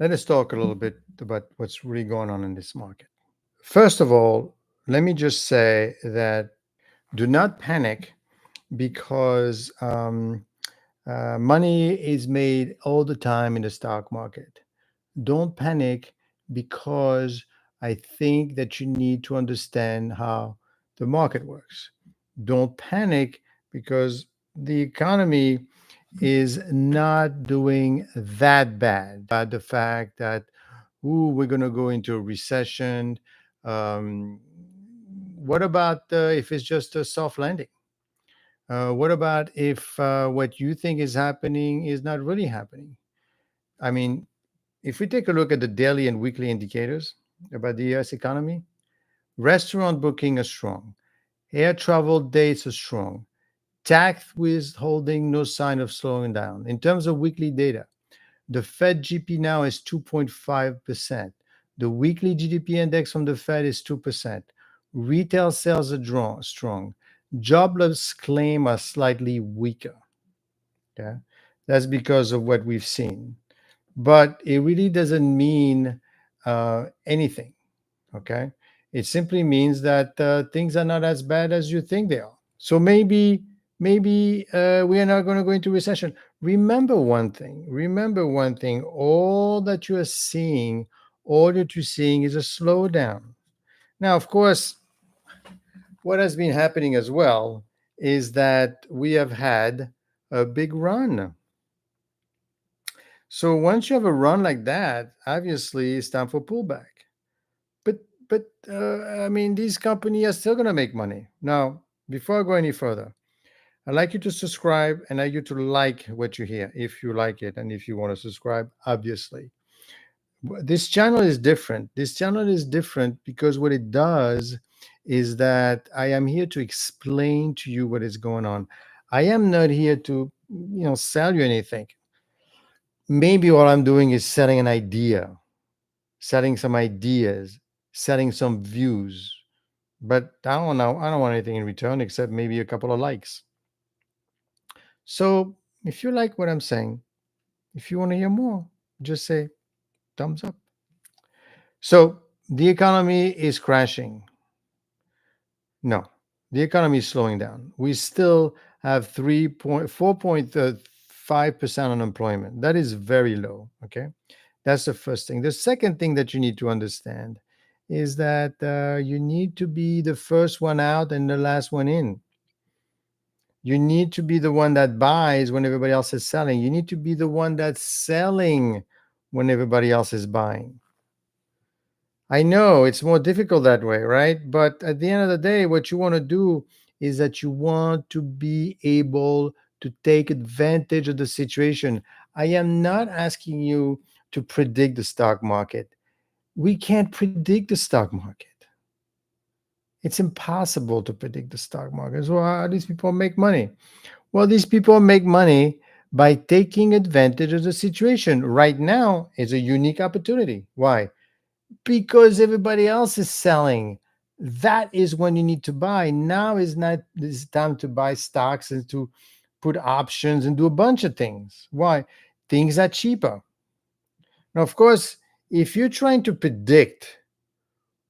Let us talk a little bit about what's really going on in this market. First of all, let me just say that do not panic because money is made all the time in the stock market. Don't panic because I think that you need to understand how the market works. Don't panic because the economy is not doing that bad. The fact that, ooh, we're going to go into a recession. Um, what about if it's just a soft landing? What about if what you think is happening is not really happening? I mean, if we take a look at the daily and weekly indicators about the US economy, restaurant booking are strong, air travel dates are strong, tax withholding no sign of slowing down. In terms of weekly data, the Fed GP now is 2.5%. The weekly GDP index from the Fed is 2%. Retail sales are strong. Jobless claim are slightly weaker. Okay? That's because of what we've seen. But it really doesn't mean anything. Okay? It simply means that things are not as bad as you think they are. So maybe we are not going to go into recession. Remember one thing. Remember one thing. All that you're seeing is a slowdown. Now, of course, what has been happening as well is that we have had a big run. So once you have a run like that, obviously it's time for pullback. But I mean, these companies are still going to make money. Now, before I go any further, I'd like you to subscribe and I'd like you to like what you hear if you like it and if you want to subscribe, obviously. This channel is different. This channel is different because what it does is that I am here to explain to you what is going on. I am not here to, sell you anything. Maybe what I'm doing is selling an idea, selling some ideas, selling some views. But I don't know. I don't want anything in return except maybe a couple of likes. So if you like what I'm saying, if you want to hear more, just say thumbs up. So the economy is crashing. No, the economy is slowing down. We still have 4.5% unemployment. That is very low. Okay. That's the first thing. The second thing that you need to understand is that you need to be the first one out and the last one in. You need to be the one that buys when everybody else is selling. You need to be the one that's selling when everybody else is buying. I know it's more difficult that way, right? But at the end of the day, what you want to do is that you want to be able to take advantage of the situation. I am not asking you to predict the stock market. We can't predict the stock market. It's impossible to predict the stock market. So, how do these people make money? Well, these people make money by taking advantage of the situation. Right now is a unique opportunity. Why? Because everybody else is selling. That is when you need to buy. Now is not this time to buy stocks and to put options and do a bunch of things. Why? Things are cheaper. Now, of course, if you're trying to predict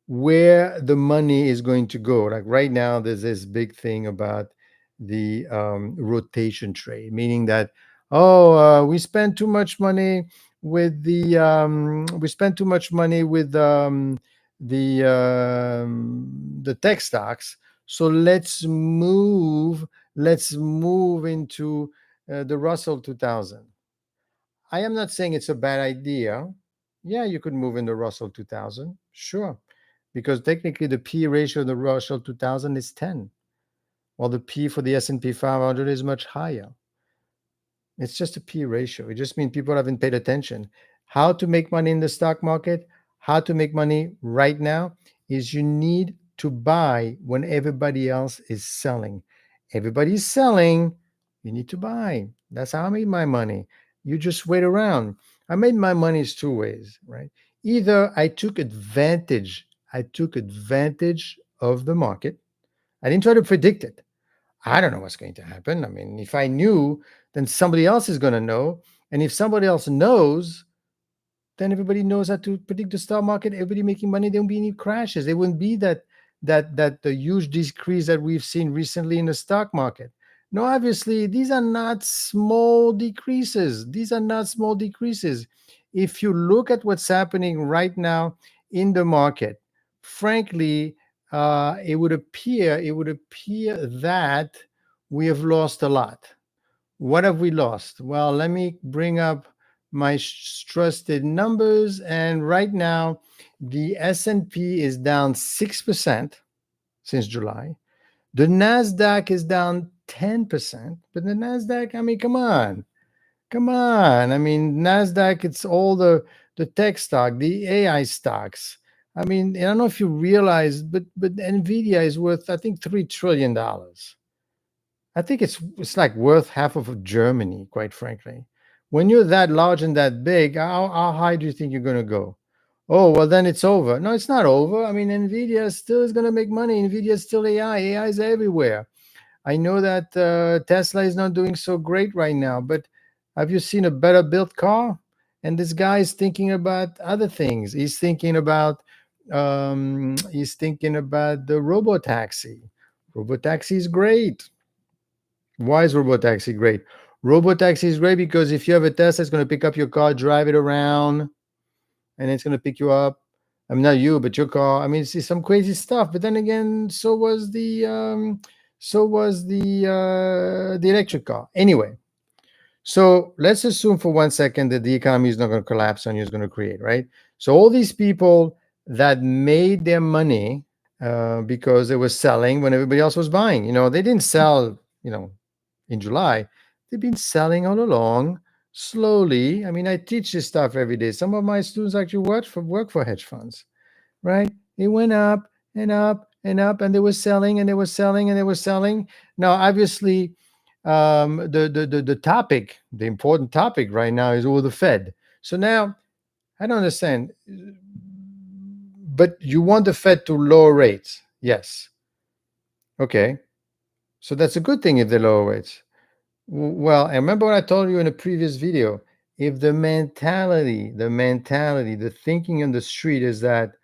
where the money is going to go, like right now, there's this big thing about the rotation trade, meaning that, oh, we spend too much money we spend too much money with the tech stocks, so let's move into the Russell 2000. I am not saying it's a bad idea. Yeah, you could move in the Russell 2000, sure, because technically the P ratio of the Russell 2000 is 10, while the P for the S&P 500 is much higher. It's just a P ratio. It just means people haven't paid attention. How to make money in the stock market, how to make money right now is you need to buy when everybody else is selling. Everybody's selling, you need to buy. That's how I made my money. You just wait around. I made my money two ways, right? Either I took advantage of the market. I didn't try to predict it. I don't know what's going to happen. I mean, if I knew, then somebody else is going to know. And if somebody else knows, then everybody knows how to predict the stock market. Everybody making money. There won't be any crashes. There wouldn't be that the huge decrease that we've seen recently in the stock market. No, obviously, these are not small decreases. These are not small decreases. If you look at what's happening right now in the market, frankly, it would appear that we have lost a lot. What have we lost? Well, let me bring up my trusted numbers, and right now the S&P is down 6% since July. The Nasdaq is down 10%, but the Nasdaq, I mean, come on. Come on. I mean, Nasdaq, it's all the tech stock, the AI stocks. I mean, I don't know if you realize, but Nvidia is worth, I think, $3 trillion. I think it's like worth half of Germany, quite frankly. When you're that large and that big, how high do you think you're going to go? Oh, well, then it's over. No, it's not over. I mean, Nvidia still is going to make money. Nvidia is still AI. AI is everywhere. I know that Tesla is not doing so great right now, but have you seen a better built car? And this guy is thinking about other things. He's thinking about the robo taxi. Robo taxi is great. Why is robotaxi great? Robotaxi is great because if you have a Tesla, it's going to pick up your car, drive it around, and it's going to pick you up. I mean, not you, but your car. I mean, it's some crazy stuff. But then again, so was the electric car. Anyway, so let's assume for 1 second that the economy is not going to collapse on you; it's going to create, right? So all these people that made their money because they were selling when everybody else was buying. They didn't sell. In July. They've been selling all along slowly. I mean, I teach this stuff every day. Some of my students actually work for hedge funds, right? It went up and up and up, and they were selling and they were selling and they were selling. Now, obviously, the topic, the important topic right now is the Fed. So now I don't understand, but you want the Fed to lower rates? Yes. Okay. So that's a good thing if they lower rates. Well, I remember what I told you in a previous video. If the thinking on the street is that,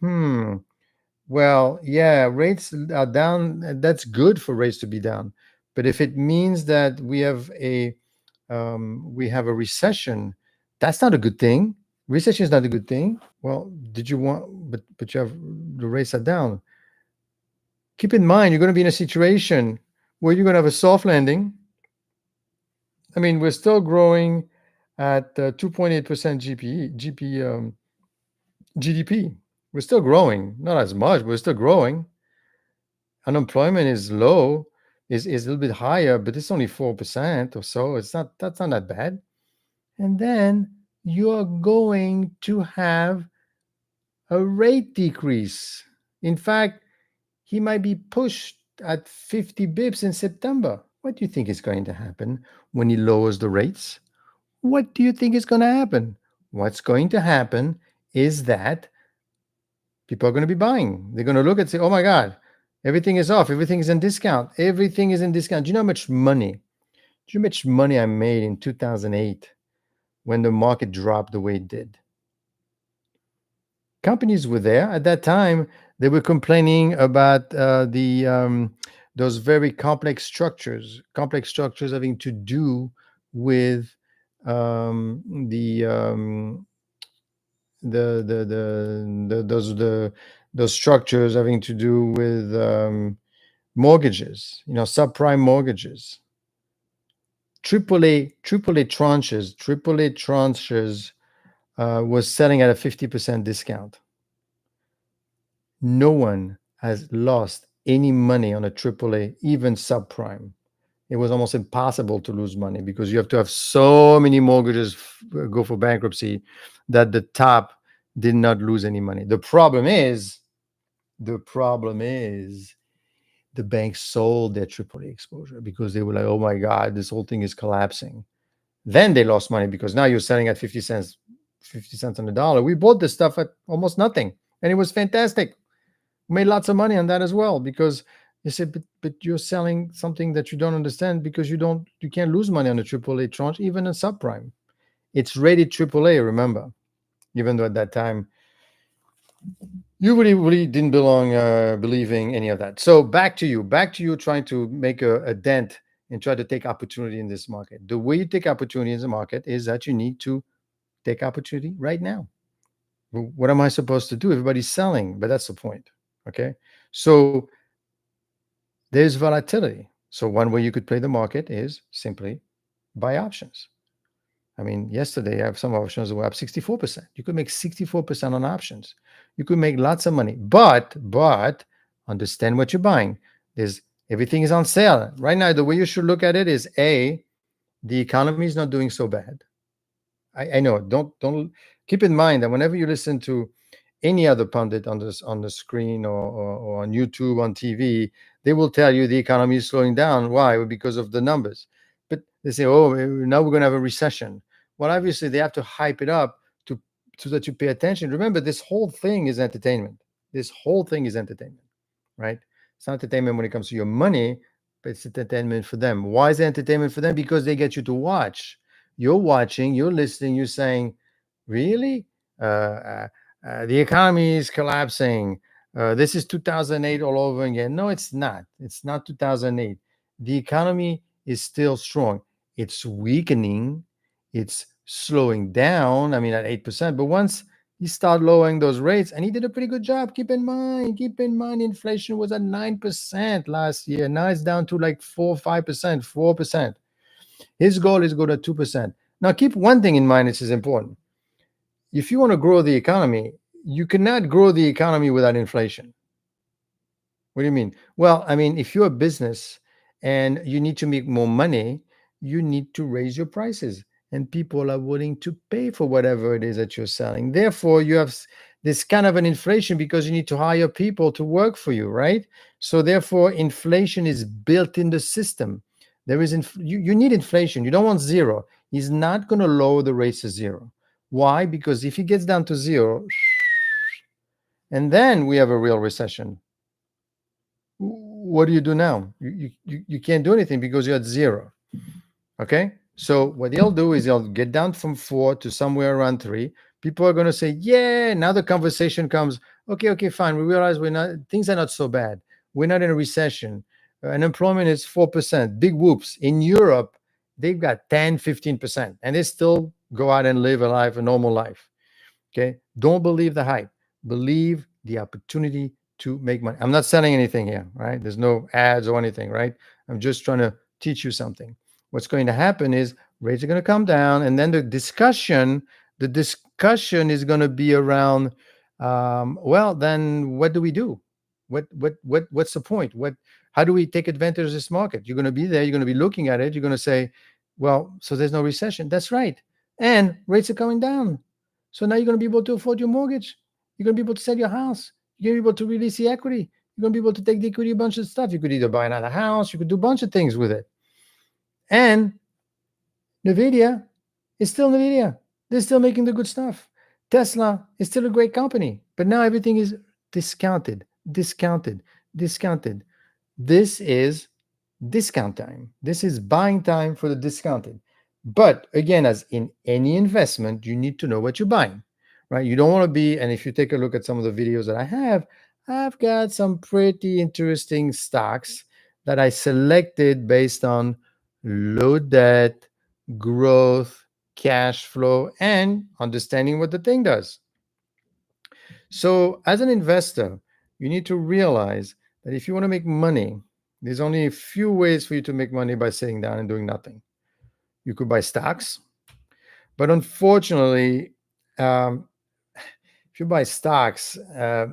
well, yeah, rates are down, that's good for rates to be down. But if it means that we have a recession, that's not a good thing. Recession is not a good thing. Well, but you have the rates are down. Keep in mind, you're going to be in a situation where you're going to have a soft landing. I mean, we're still growing at 2.8% GDP. We're still growing, not as much, but we're still growing. Unemployment is low, is a little bit higher, but it's only 4% or so. That's not that bad. And then you're going to have a rate decrease. In fact, he might be pushed at 50 bips in September. What do you think is going to happen when he lowers the rates? What do you think is going to happen? What's going to happen is that people are going to be buying. They're going to look and say, oh my God, everything is off. Everything is in discount. Everything is in discount. Do you know how much money? Do you know how much money I made in 2008 when the market dropped the way it did? Companies were there. At that time, they were complaining about those very complex structures having to do with those structures having to do with mortgages, subprime mortgages, AAA tranches was selling at a 50% discount. No one has lost any money on a AAA, even subprime. It was almost impossible to lose money because you have to have so many mortgages go for bankruptcy that the top did not lose any money. The problem is the banks sold their AAA exposure because they were like, oh my God, this whole thing is collapsing. Then they lost money because now you're selling at 50 cents on the dollar. We bought this stuff at almost nothing, and it was fantastic. We made lots of money on that as well because you said, but you're selling something that you don't understand because you can't lose money on a AAA tranche, even a subprime. It's rated AAA, remember. even though at that time you really didn't belong believing any of that. So back to you trying to make a dent and try to take opportunity in this market. The way you take opportunity in the market is that you need to take opportunity right now. What am I supposed to do? Everybody's selling, but that's the point. Okay. So there's volatility. So one way you could play the market is simply buy options. I mean, yesterday I have some options that were up 64%. You could make 64% on options. You could make lots of money. But understand what you're buying. There's everything is on sale. Right now, the way you should look at it is A, the economy is not doing so bad. I know. Don't keep in mind that whenever you listen to any other pundit on the screen or on YouTube on TV, they will tell you the economy is slowing down. Why? Well, because of the numbers. But they say, oh, now we're going to have a recession. Well, obviously they have to hype it up to so that you pay attention. Remember, this whole thing is entertainment. This whole thing is entertainment, right? It's not entertainment when it comes to your money, but it's entertainment for them. Why is it entertainment for them? Because they get you to watch. You're watching, you're listening, you're saying, really? The economy is collapsing. This is 2008 all over again. No, it's not. It's not 2008. The economy is still strong. It's weakening. It's slowing down. I mean, at 8%. But once you start lowering those rates, and he did a pretty good job. Keep in mind, inflation was at 9% last year. Now it's down to like 4%, 4%. His goal is go to 2%. Now, keep one thing in mind, this is important. If you want to grow the economy, you cannot grow the economy without inflation. What do you mean? Well, I mean, if you're a business and you need to make more money, you need to raise your prices, and people are willing to pay for whatever it is that you're selling. Therefore, you have this kind of an inflation because you need to hire people to work for you, right? So, therefore, inflation is built in the system. You need inflation. You don't want zero. He's not going to lower the rates to zero. Why? Because if he gets down to zero, and then we have a real recession, what do you do now? You can't do anything because you're at zero. Okay. So what he'll do is he'll get down from 4 to somewhere around 3. People are going to say, yeah, now the conversation comes, okay, fine. We realize things are not so bad. We're not in a recession. Unemployment is 4%. Big whoops. In Europe, they've got 10, 15%, and they still go out and live a normal life. Okay. Don't believe the hype. Believe the opportunity to make money. I'm not selling anything here, right? There's no ads or anything, right? I'm just trying to teach you something. What's going to happen is rates are going to come down, and then the discussion is going to be around. Well, then what do we do? What's the point? How do we take advantage of this market? You're going to be there. You're going to be looking at it. You're going to say, well, so there's no recession. That's right, and rates are coming down. So now you're going to be able to afford your mortgage. You're going to be able to sell your house. You're going to be able to release the equity. You're going to be able to take the equity, a bunch of stuff. You could either buy another house. You could do a bunch of things with it. And NVIDIA is still NVIDIA. They're still making the good stuff. Tesla is still a great company. But now everything is discounted, discounted, discounted. This is discount time. This is buying time for the discounted. But again, as in any investment, you need to know what you're buying, right? You don't want to be, and if you take a look at some of the videos that I have, I've got some pretty interesting stocks that I selected based on low debt, growth, cash flow, and understanding what the thing does. So, as an investor, you need to realize that if you want to make money, there's only a few ways for you to make money by sitting down and doing nothing. You could buy stocks, but unfortunately, um, if you buy stocks, on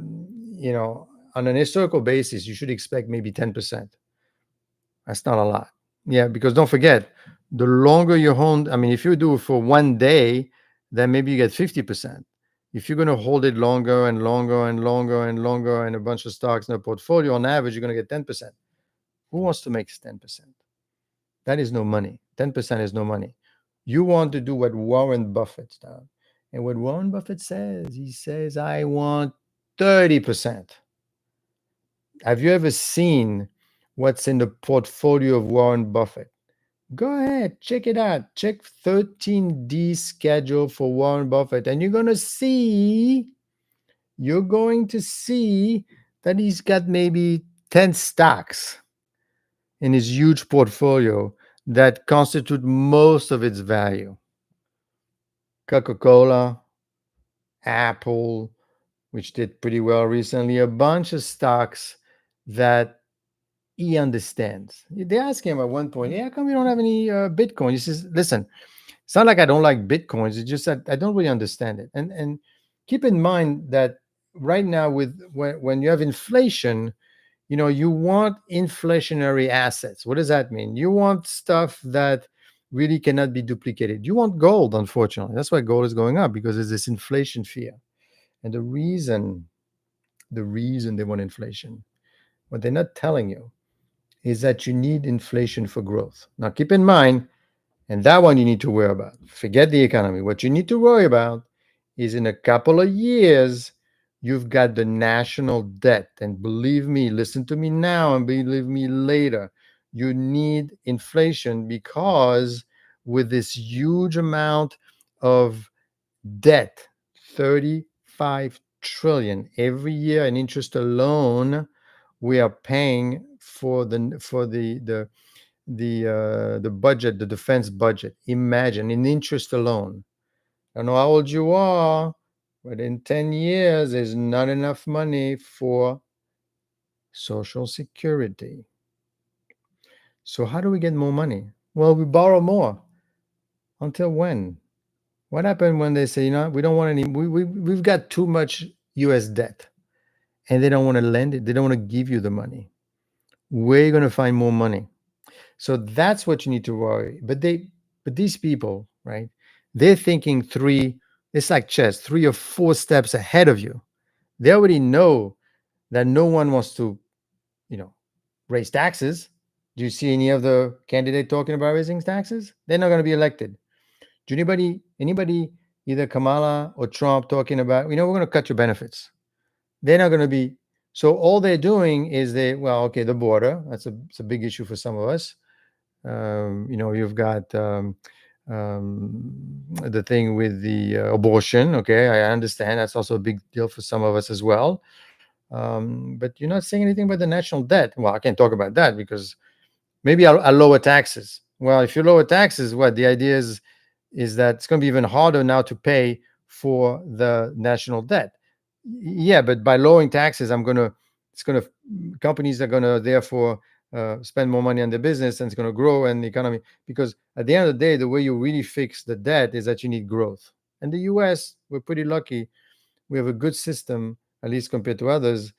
an historical basis, you should expect maybe 10%. That's not a lot. Yeah, because don't forget, the longer you hold, I mean, if you do it for one day, then maybe you get 50%. If you're going to hold it longer and longer and longer and longer and a bunch of stocks in a portfolio, on average, you're going to get 10%. Who wants to make 10%? That is no money. 10% is no money. You want to do what Warren Buffett's done. And what Warren Buffett says, he says, I want 30%. Have you ever seen what's in the portfolio of Warren Buffett? Go ahead, check it out. Check 13D schedule for Warren Buffett, and you're going to see that he's got maybe 10 stocks in his huge portfolio that constitute most of its value. Coca-Cola, Apple, which did pretty well recently, a bunch of stocks that he understands. They asked him at one point, "Yeah, how come you don't have any Bitcoin?" He says, "Listen, it's not like I don't like Bitcoins. It's just that I don't really understand it." And keep in mind that right now, with when you have inflation, you want inflationary assets. What does that mean? You want stuff that really cannot be duplicated. You want gold, unfortunately. That's why gold is going up, because there's this inflation fear. And the reason they want inflation, what they're not telling you is that you need inflation for growth. Now, keep in mind, and that one you need to worry about. Forget the economy. What you need to worry about is in a couple of years, you've got the national debt. And believe me, listen to me now and believe me later. You need inflation, because with this huge amount of debt, 35 trillion every year in interest alone, we are paying for the budget, the defense budget. Imagine, in interest alone. I don't know how old you are, but in 10 years, there's not enough money for Social Security. So, how do we get more money? Well, we borrow more. Until when? What happened when they say, we don't want any, we've got too much US debt, and they don't want to lend it? They don't want to give you the money. Where are you going to find more money? So that's what you need to worry. But these people, right? They're thinking three. It's like chess, 3 or 4 steps ahead of you. They already know that no one wants to, you know, raise taxes. Do you see any other candidate talking about raising taxes? They're not going to be elected. Do anybody, either Kamala or Trump, talking about, we're going to cut your benefits? They're not going to be. So all they're doing is okay, the border. It's a big issue for some of us. You've got the thing with the abortion. Okay, I understand that's also a big deal for some of us as well. But you're not saying anything about the national debt. Well, I can't talk about that because maybe I'll lower taxes. Well, if you lower taxes, what the idea is that it's going to be even harder now to pay for the national debt. Yeah, but by lowering taxes, companies are going to therefore spend more money on the business, and it's going to grow in the economy. Because at the end of the day, the way you really fix the debt is that you need growth. And the US, we're pretty lucky. We have a good system, at least compared to others,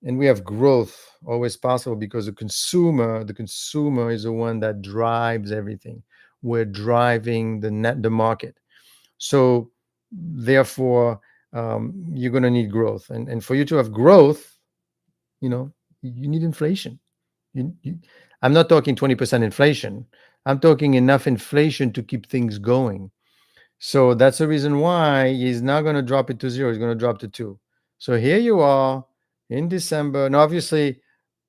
and we have growth always possible because the consumer is the one that drives everything. We're driving the market. So therefore, you're going to need growth, and for you to have growth, you know, you need inflation. You, you, I'm not talking 20% inflation. I'm talking enough inflation to keep things going. So that's the reason why he's not going to drop it to zero. He's going to drop to two. So here you are in December. Now, obviously,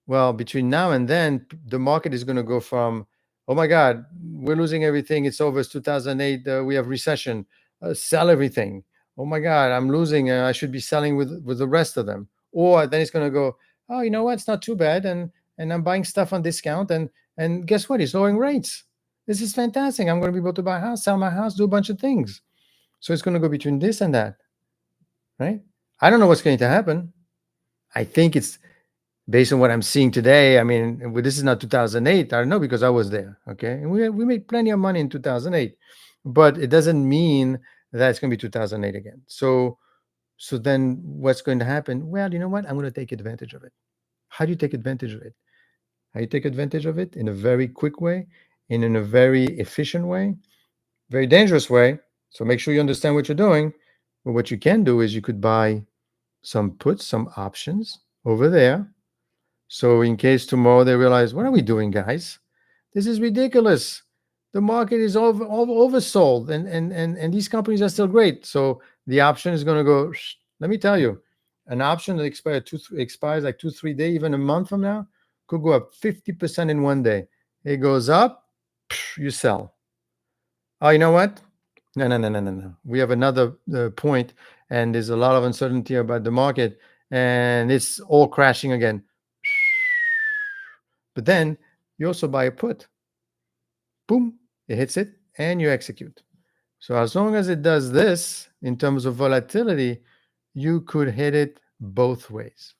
well, between now and then, the market is going to go from, oh my God, we're losing everything. It's over. It's 2008. We have recession. Sell everything. Oh my God, I'm losing. I should be selling with the rest of them. Or then it's going to go, oh, you know what? It's not too bad. And I'm buying stuff on discount. And guess what? It's lowering rates. This is fantastic. I'm going to be able to buy a house, sell my house, do a bunch of things. So it's going to go between this and that, right? I don't know what's going to happen. I think it's based on what I'm seeing today. I mean, this is not 2008. I don't know because I was there. Okay, and we made plenty of money in 2008, but it doesn't mean that it's going to be 2008 again. So then what's going to happen? Well, you know what? I'm going to take advantage of it. How do you take advantage of it? How you take advantage of it? In a very quick way, and in a very efficient way, very dangerous way. So make sure you understand what you're doing. But what you can do is you could buy some puts, some options over there. So in case tomorrow they realize, what are we doing, guys? This is ridiculous. The market is oversold, and these companies are still great. So the option is going to go. Let me tell you, an option that expires like 2, 3 days, even a month from now, could go up 50% in one day. It goes up, you sell. Oh, you know what? No, no, no, no, no, no. We have another point, and there's a lot of uncertainty about the market, and it's all crashing again. But then you also buy a put. Boom, it hits it, and you execute. So as long as it does this in terms of volatility, you could hit it both ways.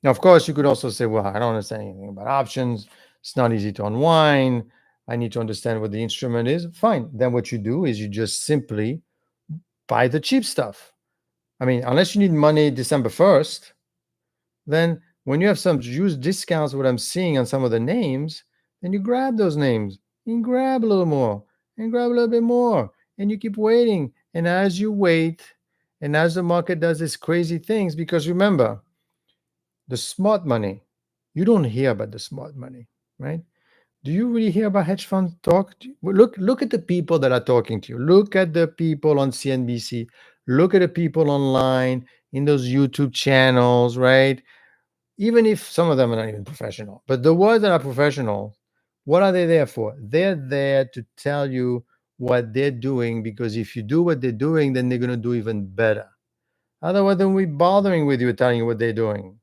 Now, of course, you could also say, well, I don't understand anything about options. It's not easy to unwind. I need to understand what the instrument is. Fine. Then what you do is you just simply buy the cheap stuff. I mean, unless you need money December 1st, then when you have some huge discounts, what I'm seeing on some of the names, then you grab those names and grab a little more and grab a little bit more. And you keep waiting. And as you wait, and as the market does its crazy things, because remember, the smart money, you don't hear about the smart money, right? Do you really hear about hedge funds talk? Look at the people that are talking to you. Look at the people on CNBC. Look at the people online in those YouTube channels, right? Even if some of them are not even professional, but the ones that are professional, what are they there for? They're there to tell you what they're doing, because if you do what they're doing, then they're going to do even better. Otherwise, they won't be bothering with you telling you what they're doing.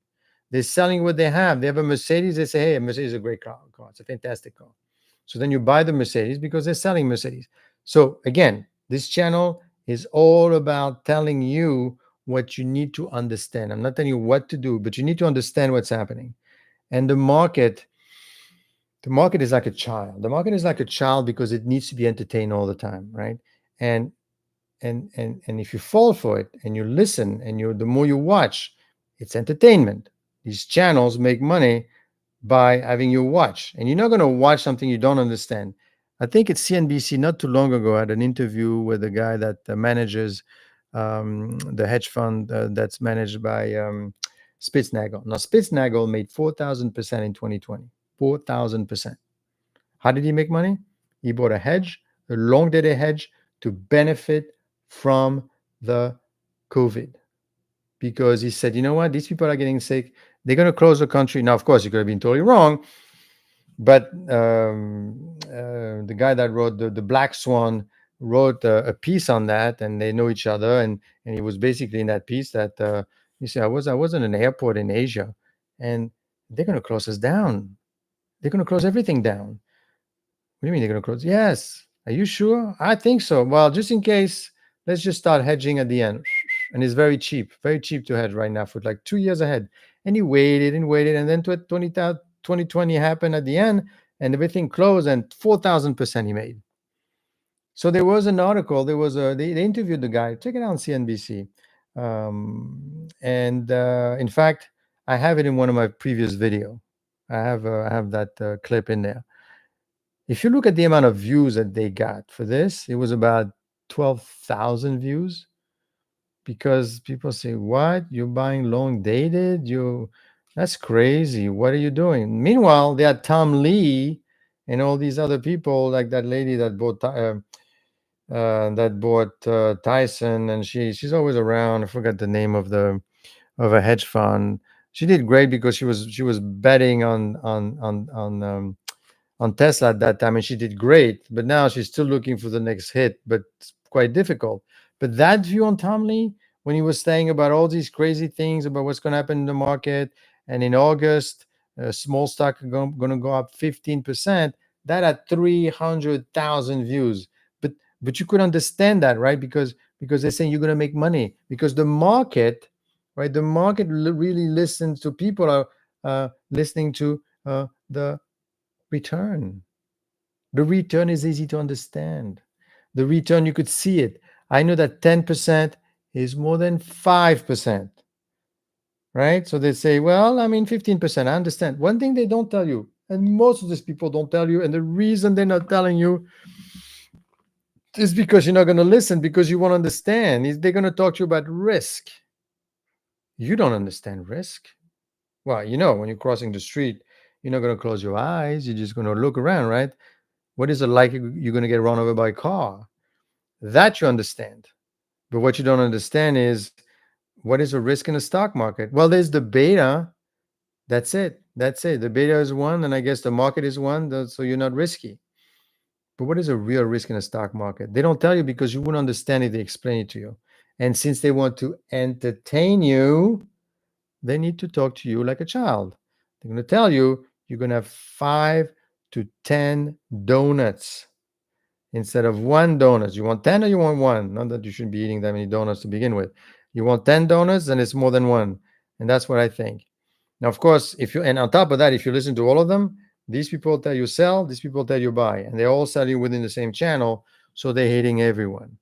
They're selling what they have. They have a Mercedes. They say, hey, a Mercedes is a great car. It's a fantastic car. So then you buy the Mercedes because they're selling Mercedes. So again, this channel is all about telling you what you need to understand. I'm not telling you what to do, but you need to understand what's happening. And the market is like a child. The market is like a child because it needs to be entertained all the time, right? And and if you fall for it and you listen and you the more you watch, it's entertainment. These channels make money by having you watch, and you're not going to watch something you don't understand. I think it's CNBC not too long ago had an interview with a guy that manages the hedge fund that's managed by Spitznagel. Now Spitznagel made 4,000% in 2020. 4,000%. How did he make money? He bought a hedge, a long dated hedge, to benefit from the COVID, because he said, you know what, these people are getting sick. They're going to close the country. Now, of course, he could have been totally wrong, but the guy that wrote the Black Swan wrote a piece on that, and they know each other, and he was basically in that piece that he said, I was in an airport in Asia, and they're going to close us down. They're going to close everything down. What do you mean they're going to close? Yes. Are you sure? I think so. Well, just in case, let's just start hedging at the end. And it's very cheap to hedge right now for like 2 years ahead. And he waited and waited. And then 2020 happened at the end, and everything closed, and 4,000% he made. So there was an article, they interviewed the guy. Check it out on CNBC. And in fact, I have it in one of my previous video. I have that clip in there. If you look at the amount of views that they got for this, it was about 12,000 views, because people say, what? You're buying long dated? That's crazy. What are you doing? Meanwhile, they had Tom Lee and all these other people, like that lady that bought Tyson, and she's always around. I forgot the name of a hedge fund. She did great because she was betting on Tesla at that time, and she did great. But now she's still looking for the next hit, but it's quite difficult. But that view on Tom Lee, when he was saying about all these crazy things about what's going to happen in the market, and in August, small stock going to go up 15%, that had 300,000 views. But you could understand that, right? Because they're saying you're going to make money, because the market, right? The market really listens to people are listening to the return. The return is easy to understand. The return, you could see it. I know that 10% is more than 5%, right? So they say, well, I mean, 15%. I understand. One thing they don't tell you, and most of these people don't tell you, and the reason they're not telling you is because you're not going to listen, because you won't understand. They're going to talk to you about risk. You don't understand risk. Well, when you're crossing the street, you're not going to close your eyes. You're just going to look around, right? What is it like you're going to get run over by a car? That you understand. But what you don't understand is, what is a risk in the stock market? Well, there's the beta. That's it. The beta is one, and I guess the market is one, so you're not risky. But what is a real risk in a stock market? They don't tell you because you wouldn't understand it. They explain it to you. And since they want to entertain you, they need to talk to you like a child. They're going to tell you you're going to have 5 to 10 donuts instead of one donut. You want 10 or you want one? Not that you shouldn't be eating that many donuts to begin with. You want 10 donuts, and it's more than one. And that's what I think. Now, of course, if you, and on top of that, if you listen to all of them, these people tell you sell, these people tell you buy, and they all sell you within the same channel. So they're hating everyone.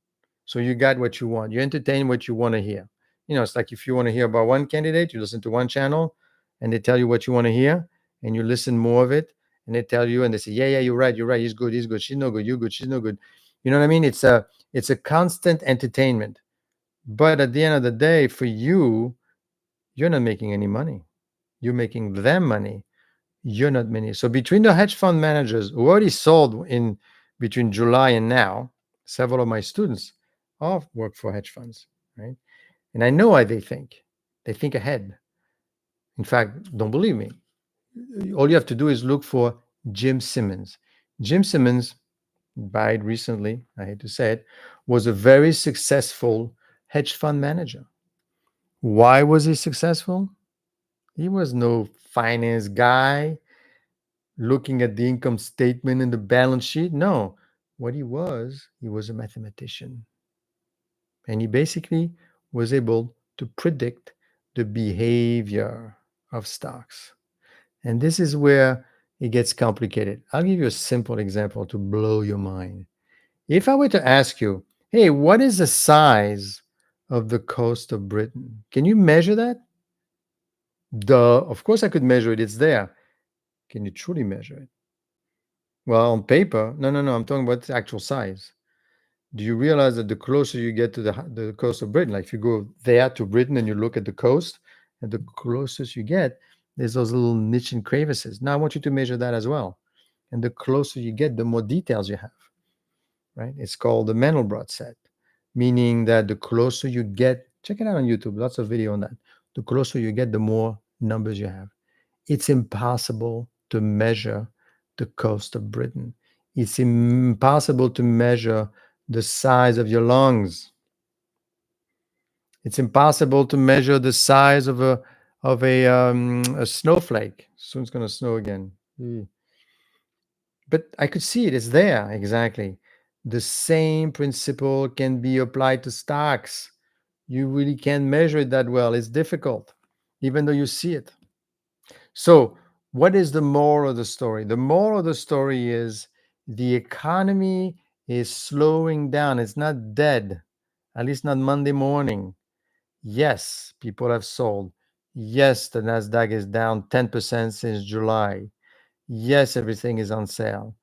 So you got what you want. You entertain what you want to hear. It's like if you want to hear about one candidate, you listen to one channel and they tell you what you want to hear, and you listen more of it, and they tell you, and they say, yeah, you're right, he's good, she's no good, you're good, she's no good. You know what I mean? It's a constant entertainment. But at the end of the day, for you, you're not making any money. You're making them money. You're not many. So between the hedge fund managers who already sold in between July and now, several of my students all work for hedge funds, right? And I know how they think. They think ahead. In fact, don't believe me. All you have to do is look for Jim Simmons. Jim Simmons died recently, I hate to say it, was a very successful hedge fund manager. Why was he successful? He was no finance guy looking at the income statement and the balance sheet. No, what he was a mathematician. And he basically was able to predict the behavior of stocks. And this is where it gets complicated. I'll give you a simple example to blow your mind. If I were to ask you, hey, what is the size of the coast of Britain? Can you measure that? Duh, of course I could measure it. It's there. Can you truly measure it? Well, on paper, no. I'm talking about the actual size. Do you realize that the closer you get to the coast of Britain, like if you go there to Britain and you look at the coast, and the closest you get, there's those little niche and crevices. Now I want you to measure that as well. And the closer you get, the more details you have, right? It's called the Mandelbrot set, meaning that the closer you get, check it out on YouTube, lots of video on that. The closer you get, the more numbers you have. It's impossible to measure the coast of Britain. It's impossible to measure the size of your lungs. It's impossible to measure the size of a snowflake. Soon it's going to snow again. But I could see it. It's there exactly. The same principle can be applied to stocks. You really can't measure it that well. It's difficult, even though you see it. So, what is the moral of the story? The moral of the story is the economy is slowing down. It's not dead, at least not Monday morning. Yes, people have sold. Yes, the NASDAQ is down 10% since July. Yes, everything is on sale.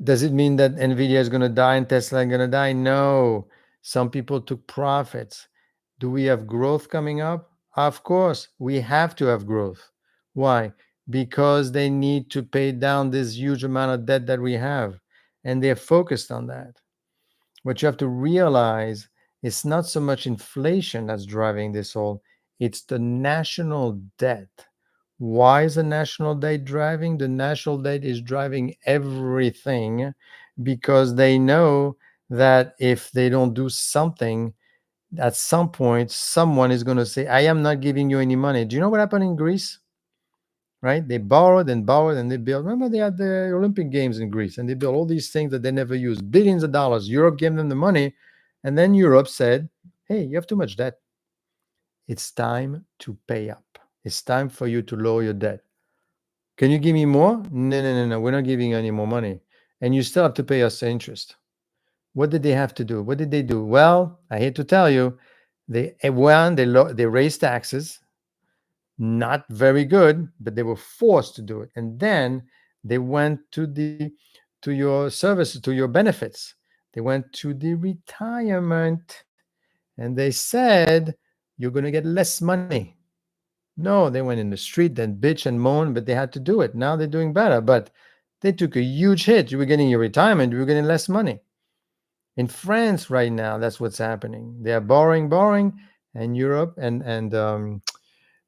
Does it mean that Nvidia is going to die and Tesla is going to die? No. Some people took profits. Do we have growth coming up? Of course, we have to have growth. Why? Because they need to pay down this huge amount of debt that we have, and they're focused on that. What you have to realize is not so much inflation that's driving this whole, it's the national debt. Why is the national debt driving? The national debt is driving everything because they know that if they don't do something, at some point, someone is going to say, I am not giving you any money. Do you know what happened in Greece? Right? They borrowed and they built. Remember, they had the Olympic Games in Greece and they built all these things that they never used, billions of dollars. Europe gave them the money. And then Europe said, hey, you have too much debt. It's time to pay up. It's time for you to lower your debt. Can you give me more? No. We're not giving you any more money. And you still have to pay us interest. What did they have to do? What did they do? Well, I hate to tell you, they raised taxes. Not very good, but they were forced to do it. And then they went to your services, to your benefits. They went to the retirement and they said, you're going to get less money. No, they went in the street, then bitch and moan, but they had to do it. Now they're doing better, but they took a huge hit. You were getting your retirement, you were getting less money. In France right now, that's what's happening. They are borrowing, and Europe and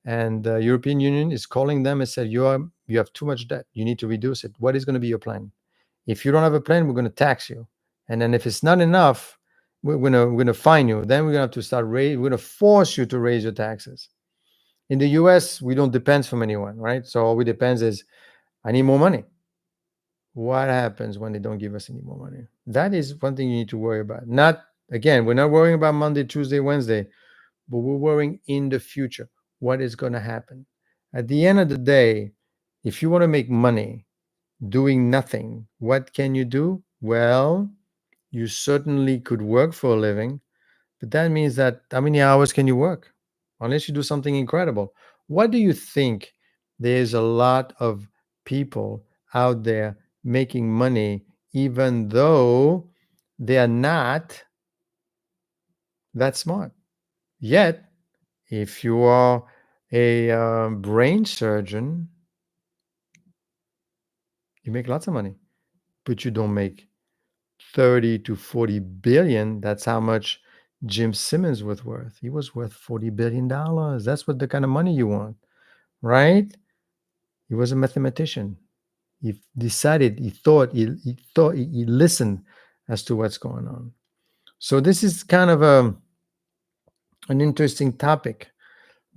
European Union is calling them and said, you have too much debt. You need to reduce it. What is going to be your plan? If you don't have a plan, we're going to tax you. And then if it's not enough, we're gonna fine you. Then we're gonna have to start raise. We're gonna force you to raise your taxes. In the U.S., we don't depend from anyone, right? So all we depends is I need more money. What happens when they don't give us any more money? That is one thing you need to worry about. Not again, we're not worrying about Monday, Tuesday, Wednesday, but we're worrying in the future. What is going to happen? At the end of the day, if you want to make money doing nothing, what can you do? Well, you certainly could work for a living, but that means that how many hours can you work? Unless you do something incredible. What do you think? There's a lot of people out there making money, even though they are not that smart. Yet, if you are a brain surgeon, you make lots of money, but you don't make 30 to 40 billion. That's how much Jim Simmons was worth. He was worth $40 billion. That's what the kind of money you want, right? He was a mathematician. He decided, he listened as to what's going on. So this is kind of an interesting topic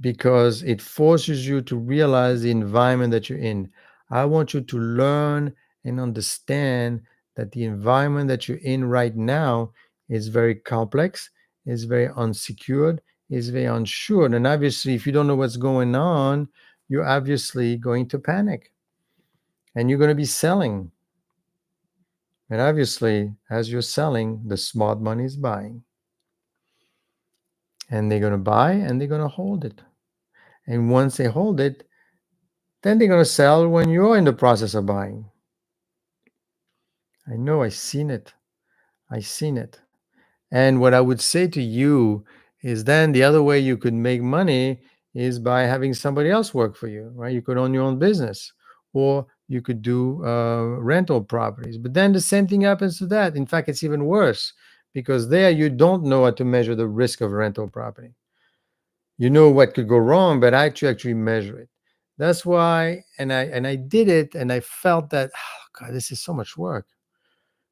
because it forces you to realize the environment that you're in. I want you to learn and understand that the environment that you're in right now is very complex, is very unsecured, is very unsure. And obviously, if you don't know what's going on, you're obviously going to panic and you're going to be selling. And obviously, as you're selling, the smart money is buying. And they're going to buy and they're going to hold it. And once they hold it, then they're going to sell when you're in the process of buying. I know, I've seen it. I've seen it. And what I would say to you is then the other way you could make money is by having somebody else work for you, right? You could own your own business or you could do rental properties. But then the same thing happens to that. In fact, it's even worse because there you don't know how to measure the risk of rental property. You know what could go wrong, but I actually measure it. That's why, and I did it, and I felt that, oh God, this is so much work.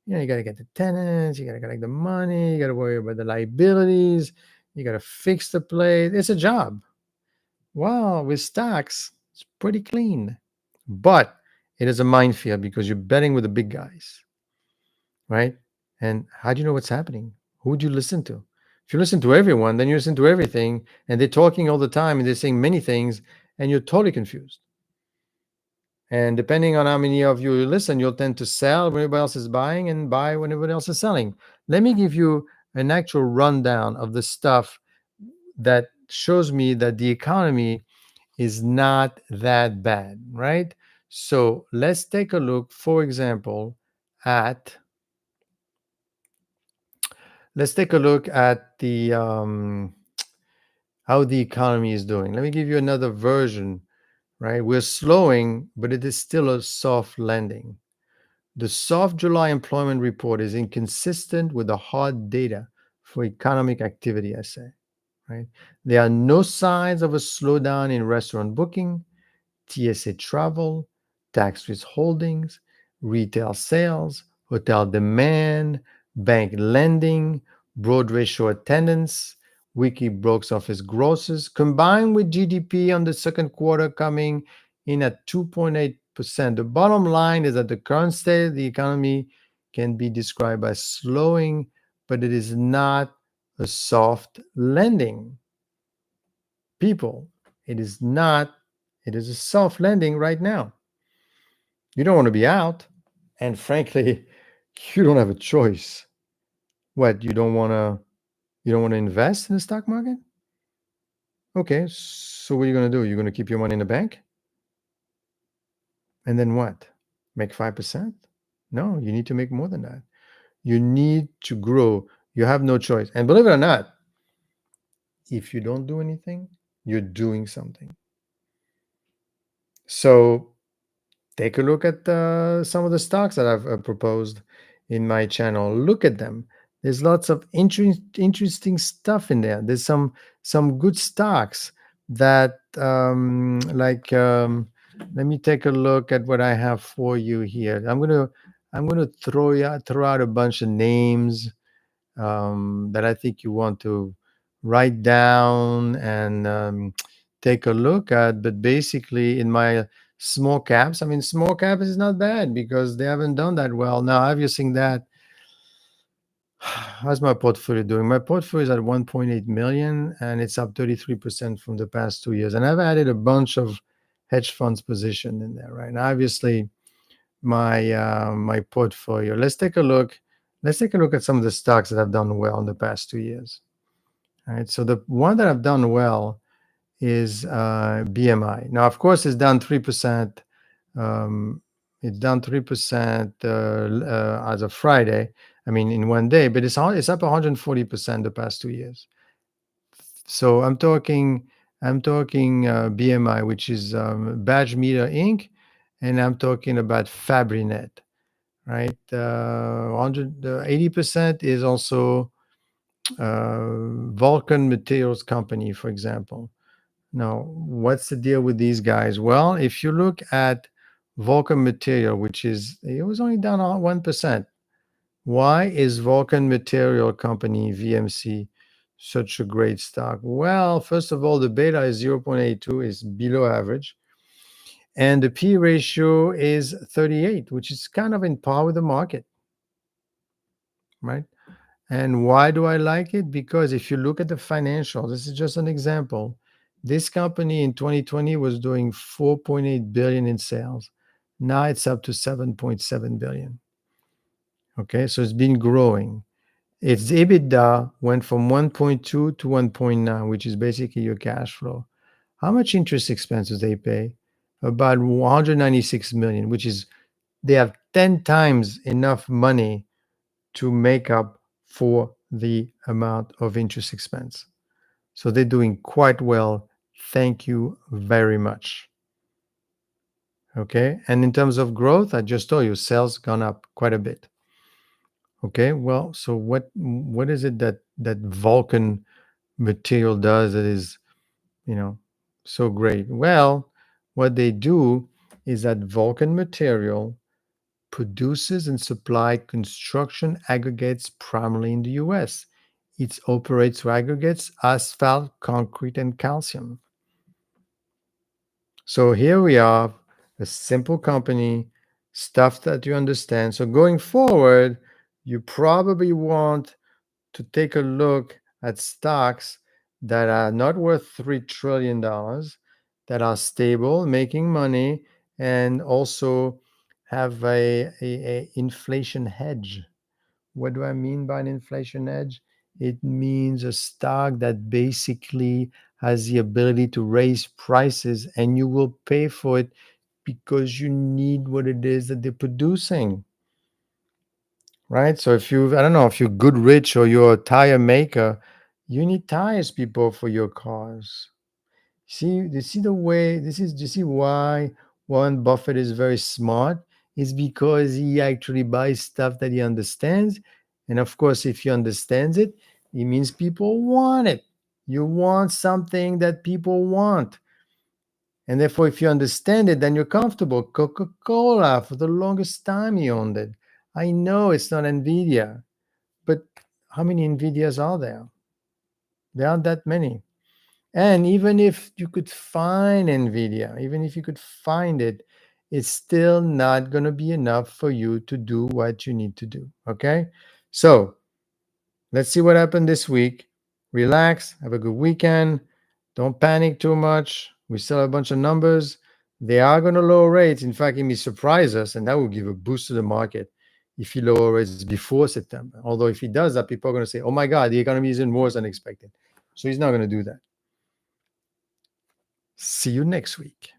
You got to get the tenants, you got to collect the money, you got to worry about the liabilities, you got to fix the place. It's a job. Well, with stocks, it's pretty clean, but it is a minefield because you're betting with the big guys, right? And how do you know what's happening? Who would you listen to? If you listen to everyone, then you listen to everything, and they're talking all the time and they're saying many things, and you're totally confused. And depending on how many of you listen, you'll tend to sell when everybody else is buying and buy when everybody else is selling. Let me give you an actual rundown of the stuff that shows me that the economy is not that bad, right? So let's take a look, for example, at let's take a look at the how the economy is doing. Let me give you another version, right? We're slowing, but it is still a soft landing. The soft July employment report is inconsistent with the hard data for economic activity, I say, right? There are no signs of a slowdown in restaurant booking, TSA travel, tax withholdings, retail sales, hotel demand, bank lending, Broadway show attendance, weekly box office grosses, combined with GDP on the second quarter coming in at 2.8%. The bottom line is that the current state of the economy can be described as slowing, but it is not a soft landing. People, it is not, it is a soft landing right now. You don't want to be out. And frankly, you don't have a choice. What, you don't want to invest in the stock market? Okay, so what are you going to do? You're going to keep your money in the bank? And then what? Make 5%? No, you need to make more than that. You need to grow. You have no choice. And believe it or not, if you don't do anything, you're doing something. So take a look at some of the stocks that I've proposed in my channel. Look at them. There's lots of interesting stuff in there. There's some good stocks that let me take a look at what I have for you here. I'm going to throw out a bunch of names that I think you want to write down and take a look at. But basically, in my small caps, I mean, small caps is not bad because they haven't done that well. Now, have you seen that? How's my portfolio doing? My portfolio is at 1.8 million and it's up 33% from the past 2 years. And I've added a bunch of hedge funds position in there, right? Now, obviously, my portfolio. Let's take a look. Let's take a look at some of the stocks that have done well in the past 2 years. All right. So the one that have done well is BMI. Now, of course, it's down 3%. Um, it's down 3% as of Friday. I mean, in one day, but it's up 140% the past 2 years. So I'm talking BMI, which is Badge Meter Inc., and I'm talking about Fabrinet, right? 80% is also Vulcan Materials Company, for example. Now, what's the deal with these guys? Well, if you look at Vulcan Material, it was only down 1%. Why is Vulcan Material Company, VMC, such a great stock? Well, first of all, the beta is 0.82, is below average. And the P ratio is 38, which is kind of in par with the market, right? And why do I like it? Because if you look at the financials, this is just an example. This company in 2020 was doing 4.8 billion in sales. Now it's up to 7.7 billion. Okay, so it's been growing. Its EBITDA went from 1.2 to 1.9, which is basically your cash flow. How much interest expenses they pay? About 196 million, which is they have 10 times enough money to make up for the amount of interest expense. So they're doing quite well. Thank you very much. Okay. And in terms of growth, I just told you sales gone up quite a bit. Okay. Well, so what is it that Vulcan material does that is, you know, so great? Well, what they do is that Vulcan material produces and supply construction aggregates primarily in the US. It operates for aggregates, asphalt, concrete, and calcium. So here we are, a simple company, stuff that you understand. So going forward, you probably want to take a look at stocks that are not worth $3 trillion, that are stable, making money, and also have a inflation hedge. What do I mean by an inflation hedge? It means a stock that basically has the ability to raise prices and you will pay for it because you need what it is that they're producing. Right? So I don't know, if you're good rich or you're a tire maker, you need tires, people, for your cars. See, you see the way this is. Do you see why Warren Buffett is very smart? Is because he actually buys stuff that he understands, and of course, if he understands it, it means people want it. You want something that people want, and therefore, if you understand it, then you're comfortable. Coca-Cola, for the longest time, he owned it. I know it's not Nvidia, but how many Nvidias are there? There aren't that many. And even if you could find NVIDIA, even if you could find it, it's still not going to be enough for you to do what you need to do. Okay. So let's see what happened this week. Relax, have a good weekend. Don't panic too much. We still have a bunch of numbers. They are going to lower rates. In fact, it may surprise us, and that will give a boost to the market if he lower rates before September. Although, if he does that, people are going to say, oh my God, the economy is even worse than expected. So he's not going to do that. See you next week.